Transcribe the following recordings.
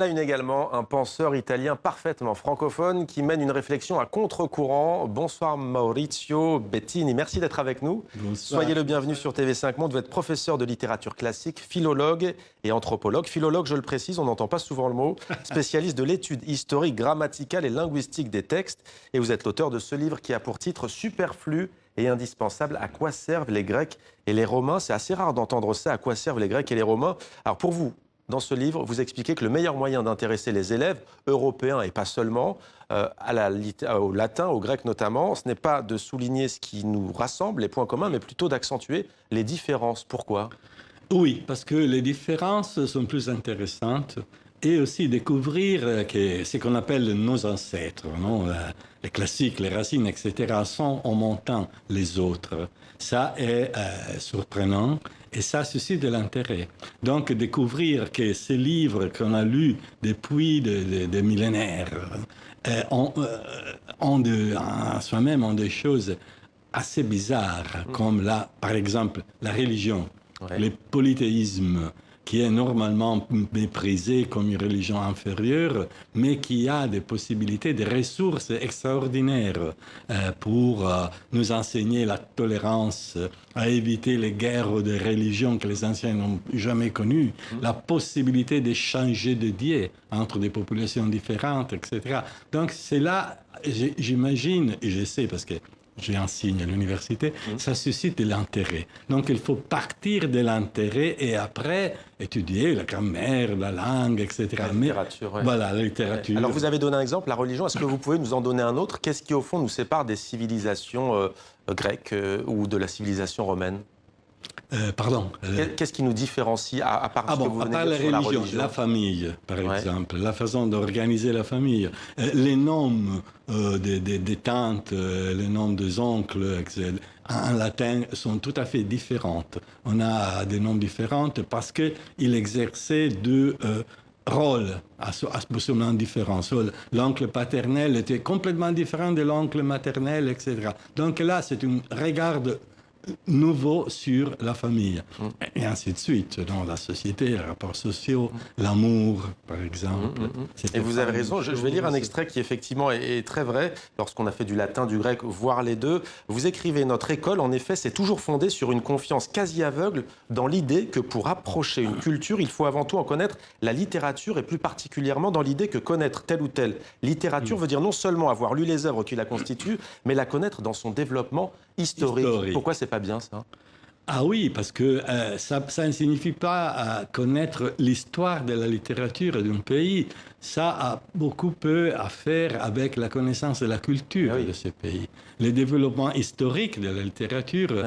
On a une également un penseur italien parfaitement francophone qui mène une réflexion à contre-courant. Bonsoir Maurizio Bettini, merci d'être avec nous. Bonsoir. Soyez le bienvenu sur TV5 Monde. Vous êtes professeur de littérature classique, philologue et anthropologue. Philologue, je le précise, on n'entend pas souvent le mot, spécialiste de l'étude historique, grammaticale et linguistique des textes. Et vous êtes l'auteur de ce livre qui a pour titre Superflu et indispensable. À quoi servent les Grecs et les Romains? C'est assez rare d'entendre ça, à quoi servent les Grecs et les Romains. Alors pour vous, dans ce livre, vous expliquez que le meilleur moyen d'intéresser les élèves européens et pas seulement au latin, au grec notamment, ce n'est pas de souligner ce qui nous rassemble, les points communs, mais plutôt d'accentuer les différences. Pourquoi? Oui, parce que les différences sont plus intéressantes et aussi découvrir que ce qu'on appelle nos ancêtres, non? Les classiques, les racines, etc., sont en montant les autres. Ça est surprenant et ça suscite de l'intérêt. Donc, découvrir que ces livres qu'on a lus depuis des millénaires en soi-même ont des choses assez bizarres, comme là, par exemple, la religion. Ouais. Le polythéisme, qui est normalement méprisé comme une religion inférieure, mais qui a des possibilités, des ressources extraordinaires pour nous enseigner la tolérance, à éviter les guerres de religion que les anciens n'ont jamais connues, la possibilité d'échanger de Dieu entre des populations différentes, etc. Donc c'est là, j'imagine, et je sais parce que j'enseigne à l'université, ça suscite de l'intérêt. Donc, il faut partir de l'intérêt et après étudier la grammaire, la langue, etc. La littérature, ouais. Voilà, la littérature. Alors, vous avez donné un exemple, la religion. Est-ce que vous pouvez nous en donner un autre? Qu'est-ce qui, au fond, nous sépare des civilisations grecques ou de la civilisation romaine? Pardon. Qu'est-ce qui nous différencie, à part ce que vous À venez part de la dire sur religion, religion? la famille, par Ouais. exemple, la façon d'organiser la famille, les noms des tantes, les noms des oncles, etc., en latin sont tout à fait différentes. On a des noms différents parce qu'ils exerçaient deux rôles absolument différents. L'oncle paternel était complètement différent de l'oncle maternel, etc. Donc là, c'est un regard nouveau sur la famille. Et ainsi de suite, dans la société, les rapports sociaux, l'amour, par exemple. Et vous avez raison, je vais lire un extrait qui effectivement est très vrai. Lorsqu'on a fait du latin, du grec, voire les deux, vous écrivez: notre école, en effet, s'est toujours fondée sur une confiance quasi aveugle dans l'idée que pour approcher une culture, il faut avant tout en connaître la littérature, et plus particulièrement dans l'idée que connaître telle ou telle littérature veut dire non seulement avoir lu les œuvres qui la constituent, mais la connaître dans son développement historique. Pourquoi c'est pas bien ça? Ah oui, parce que ça ne signifie pas connaître l'histoire de la littérature d'un pays. Ça a beaucoup peu à faire avec la connaissance de la culture de ce pays. Le développement historique de la littérature,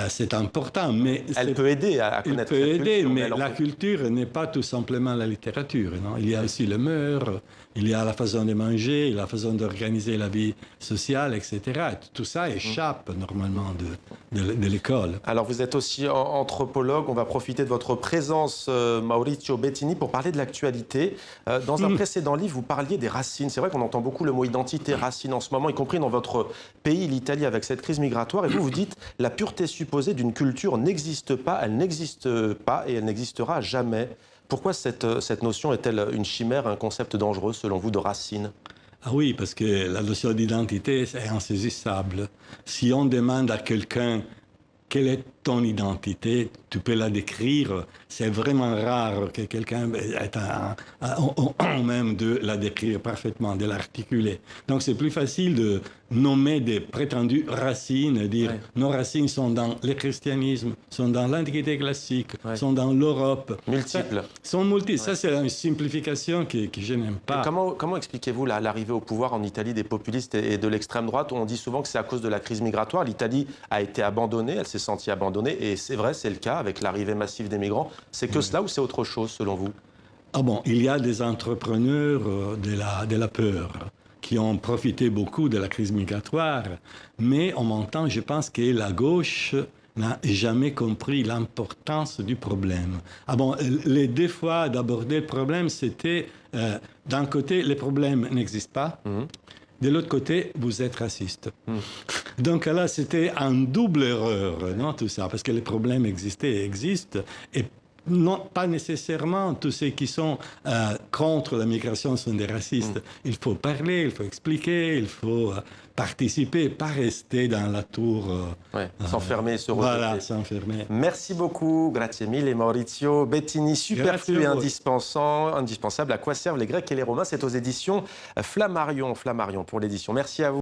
c'est important, mais... Elle peut aider à connaître cette culture. Elle peut aider, mais la culture n'est pas tout simplement la littérature. Non? Il y a aussi le mœurs, il y a la façon de manger, la façon d'organiser la vie sociale, etc. Tout ça échappe normalement de l'école. Alors vous êtes aussi anthropologue, on va profiter de votre présence, Maurizio Bettini, pour parler de l'actualité. Dans un précédent livre, vous parliez des racines. C'est vrai qu'on entend beaucoup le mot identité, racine en ce moment, y compris dans votre pays, l'Italie, avec cette crise migratoire. Et vous dites: la pureté supposée d'une culture n'existe pas, elle n'existe pas et elle n'existera jamais. Pourquoi cette notion est-elle une chimère, un concept dangereux, selon vous, de racine? Ah oui, parce que la notion d'identité est insaisissable. Si on demande à quelqu'un quelle est ton identité, tu peux la décrire. C'est vraiment rare que quelqu'un ait même de la décrire parfaitement, de l'articuler. Donc c'est plus facile de nommer des prétendues racines, dire nos racines sont dans le christianisme, sont dans l'Antiquité classique, sont dans l'Europe. Multiples. Sont multiples. Ça, c'est une simplification que je n'aime pas. Et comment expliquez-vous l'arrivée au pouvoir en Italie des populistes et de l'extrême droite? On dit souvent que c'est à cause de la crise migratoire. L'Italie a été abandonnée, elle s'est sentie abandonnée, et c'est vrai, c'est le cas avec l'arrivée massive des migrants. C'est que cela ou c'est autre chose, selon vous? Ah bon, il y a des entrepreneurs de la peur qui ont profité beaucoup de la crise migratoire, mais en même temps, je pense que la gauche n'a jamais compris l'importance du problème. Ah bon, les deux fois d'aborder le problème, c'était d'un côté, le problème n'existe pas. De l'autre côté, vous êtes raciste. Donc là, c'était une double erreur, non, tout ça, parce que les problèmes existent et non, pas nécessairement tous ceux qui sont contre la migration sont des racistes. Il faut parler, il faut expliquer, il faut participer, pas rester dans la tour. S'enfermer et se rejeter. Voilà, s'enfermer. Merci beaucoup, grazie mille, Maurizio Bettini, superflu et indispensable. À quoi servent les Grecs et les Romains? C'est aux éditions Flammarion pour l'édition. Merci à vous.